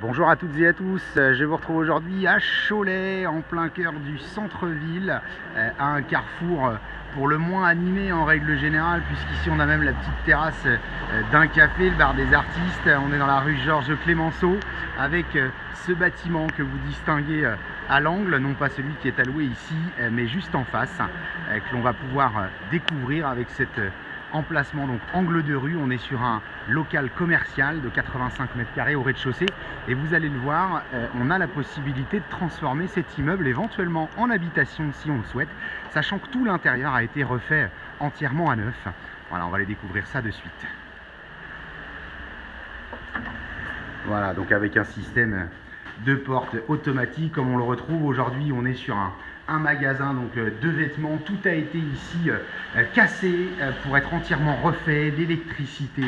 Bonjour à toutes et à tous, je vous retrouve aujourd'hui à Cholet, en plein cœur du centre-ville, à un carrefour pour le moins animé en règle générale, puisqu'ici on a même la petite terrasse d'un café, le bar des artistes. On est dans la rue Georges Clémenceau, avec ce bâtiment que vous distinguez à l'angle, non pas celui qui est alloué ici, mais juste en face, que l'on va pouvoir découvrir avec cet emplacement, donc angle de rue. On est sur un local commercial de 85 mètres carrés au rez-de-chaussée, et vous allez le voir, on a la possibilité de transformer cet immeuble éventuellement en habitation si on le souhaite, sachant que tout l'intérieur a été refait entièrement à neuf. Voilà, on va aller découvrir ça de suite. Voilà, donc avec un système de porte automatique comme on le retrouve aujourd'hui. On est sur un magasin donc de vêtements. Tout a été ici cassé pour être entièrement refait. L'électricité,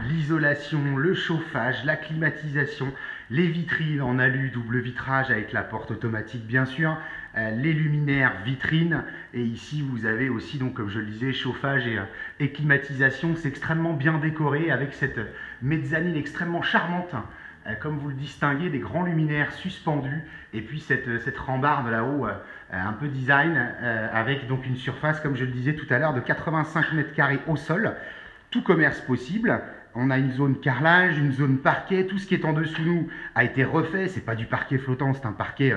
l'isolation, le chauffage, la climatisation, les vitrines en alu double vitrage avec la porte automatique bien sûr, les luminaires vitrines, et ici vous avez aussi, donc comme je le disais, chauffage et climatisation. C'est extrêmement bien décoré avec cette mezzanine extrêmement charmante, comme vous le distinguez, des grands luminaires suspendus, et puis cette rambarde là-haut un peu design, avec donc une surface, comme je le disais tout à l'heure, de 85 mètres carrés au sol. Tout commerce possible. On a une zone carrelage, une zone parquet. Tout ce qui est en dessous nous a été refait. C'est pas du parquet flottant, c'est un parquet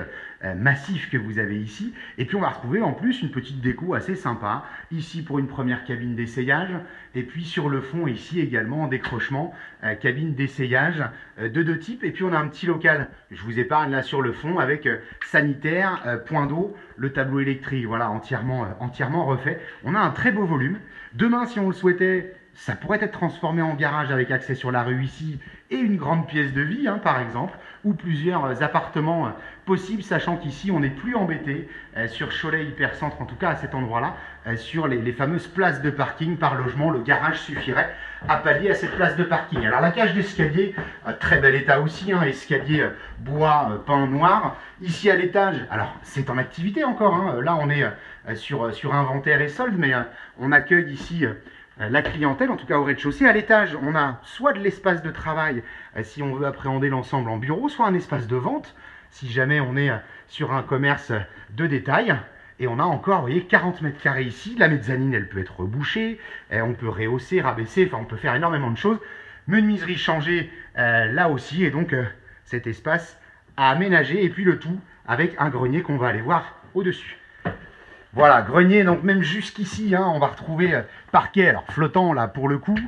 massif que vous avez ici. Et puis on va retrouver en plus une petite déco assez sympa ici pour une première cabine d'essayage, et puis sur le fond ici également en décrochement, cabine d'essayage de deux types. Et puis on a un petit local, je vous épargne là sur le fond, avec sanitaire, point d'eau, le tableau électrique, voilà, entièrement refait. On a un très beau volume. Demain, si on le souhaitait, ça pourrait être transformé en garage avec accès sur la rue ici et une grande pièce de vie, par exemple, ou plusieurs appartements possibles, sachant qu'ici on n'est plus embêté sur Cholet Hypercentre, en tout cas à cet endroit-là, sur les fameuses places de parking par logement. Le garage suffirait à pallier à cette place de parking. Alors la cage d'escalier, très bel état aussi, escalier bois peint noir. Ici à l'étage, alors c'est en activité encore, là on est sur inventaire et solde, mais on accueille ici la clientèle, en tout cas au rez-de-chaussée. À l'étage, on a soit de l'espace de travail, si on veut appréhender l'ensemble en bureau, soit un espace de vente, si jamais on est sur un commerce de détail. Et on a encore, vous voyez, 40 mètres carrés ici. La mezzanine, elle peut être rebouchée, on peut rehausser, rabaisser, enfin on peut faire énormément de choses. Menuiserie changée là aussi, et donc cet espace à aménager, et puis le tout avec un grenier qu'on va aller voir au-dessus. Voilà, grenier, donc même jusqu'ici, on va retrouver parquet, alors flottant là pour le coup,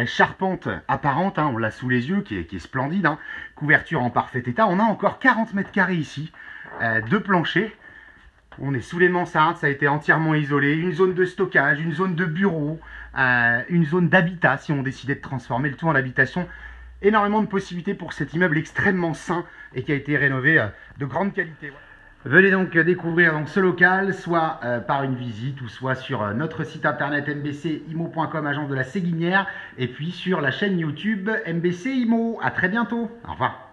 charpente apparente, on l'a sous les yeux, qui est splendide, couverture en parfait état. On a encore 40 mètres carrés ici, de plancher. On est sous les mansardes, ça a été entièrement isolé, une zone de stockage, une zone de bureau, une zone d'habitat si on décidait de transformer le tout en habitation. Énormément de possibilités pour cet immeuble extrêmement sain et qui a été rénové de grande qualité. Venez donc découvrir ce local, soit par une visite, ou soit sur notre site internet mbcimo.com, agence de la Séguinière, et puis sur la chaîne YouTube MBC Imo. À très bientôt. Au revoir.